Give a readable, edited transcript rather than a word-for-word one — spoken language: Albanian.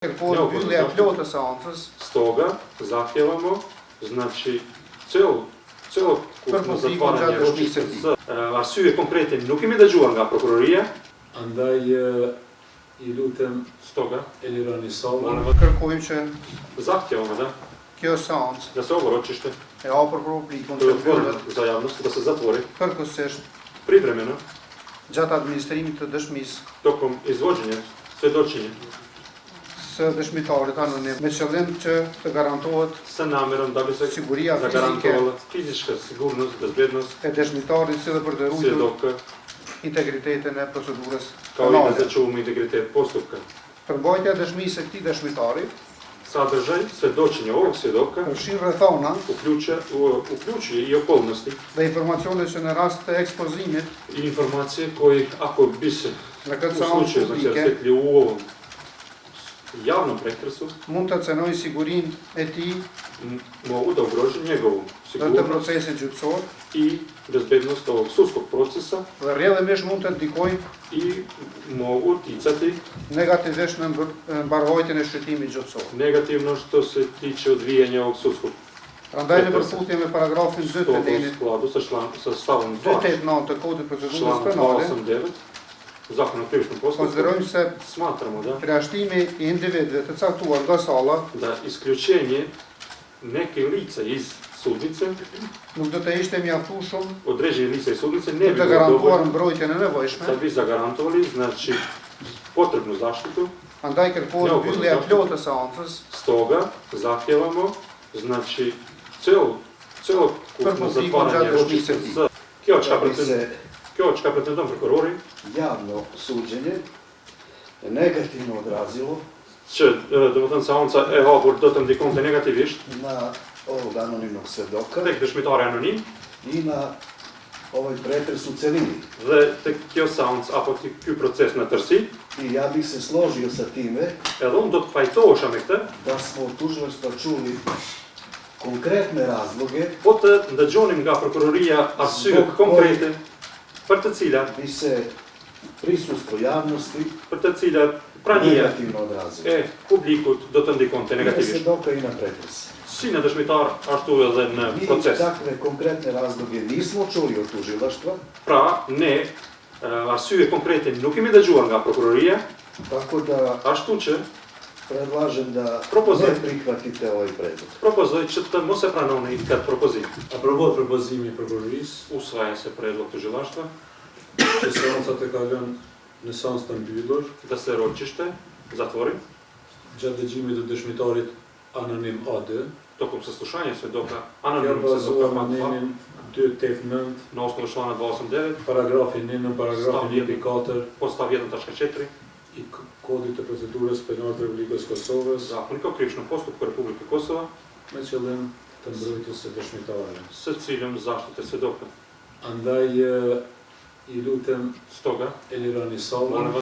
Kërkohet mbyllja e plotë të seancës. Stoga zahtijevamo, znači celokupno zatvaranje ročišta z arsye konkrete nuk kemi dëgjuar nga prokuroria. Andaj I lutem Stoga e lironi sallën. Kërkojmë që zahtijevamo kjo seancë da se ovo ročište e hapur për publikun to je të otvoreno mbyllet za javnost, da se zatvori kërkësisht privremeno gjatë administrimit të dëshmisë tokom izvođenja svedočenja së dëshmitarit anonim me qëllim që të garantohet sa namerom da bi se siguria fizike zagarantovala fizička sigurnost, bezbednost e dëshmitarit si dhe për të ruajtur svjedoka integritetin e procedurës kao i da penale. sačuvamo integritet postupka. Përmbajtja e dëshmisë së këtij dëshmitari Sadržaj svedočenja ovog svjedoka përfshin rrethana uključuje I okolnosti dhe informacione që në rast të ekspozimit I informacije koji, ako bi se në u këtë seancë slučaju znači publike rastekli u ovom javnom pretresu, mund të cenojnë sigurinë e tij mogu da ugrože njegovu dhe të sigurnost procesit gjyqësor I bezbednost ovog sudskog procesa dhe rrjedhimisht mund të ndikojnë I mogu ticati negativisht në mbarvajtjen e shqyrtimit gjyqësor. negativno što se tiče odvijanja ovog sudskog Prandaj në përputhje me paragrafin 2 të stoga u ligjit skladu sa stavom 2 289 të kodit procedurës člana penale, 289 Zakona o krivičnom postupku, konsiderojmë se smatramo da përjashtimi I individëve të caktuar nga salla da isključenje neke lica iz sudnice, nuk do të ishte mjaftueshëm određeni lica iz sudnice ne për bi të bilo garantuar dovoljno mbrojtjen e da nevojshme. bi zagarantovali znači potrebnu zaštitu. Andaj kërkohet mbyllja e plotë të seancës Stoga zahtijevamo znači celokupno zatvaranje ročišta z kjo čka pretendon prokurori javno suđenje negativno odrazilo që domethënë seanca e hapur do të ndikonte negativisht na ovog anonimnog svedoka tek dëshmitari anonim I na ovaj pretres u celini. dhe tek kjo seancë apo ky proces në tërësi. I ja bih se složio sa time Edhe unë do të pajtohesha me këtë, da smo od tužilaštva čuli konkretne razloge po të ndëgjonim nga prokuroria arsye konkrete për të cilat bi se prisustvo javnosti pranija negativno odrazilo. e publikut do të ndikonte I na negativisht. svedoka I na pretres. Si në dëshmitar, ashtu edhe në Mi proces. takve konkretne razloge nismo čuli od tužilaštva, Pra, ne arsye konkrete nuk kemi dëgjuar nga prokuroria, tako da ashtu që predlažem da Propozoj. ne prihvatite ovaj predlog. propozoj që të mos e pranoni këtë propozim. Aprovohet propozimi I prokurorisë Usvaja se predlog të zhvilashta, që seancat e kalon në seancë të mbyllur da se ročište zatvori, gjatë dëgjimit të dëshmitarit anonim A2, tokom saslušanja svedoka ja anonim bazuar svedoka në Mat 2, nenin 289, në osnovu člana 29, paragrafin 1 në paragrafin 1.4 podstav 1.4 I kodit të procedurës penale të Republikës Kosovës Zakonika o krivičnom postupku Republike Kosova, me qëllim të mbrojtjes së dëshmitarit. së cilëm zaštite svedoka. Andaj I lutem Stoga, e lironi sallën.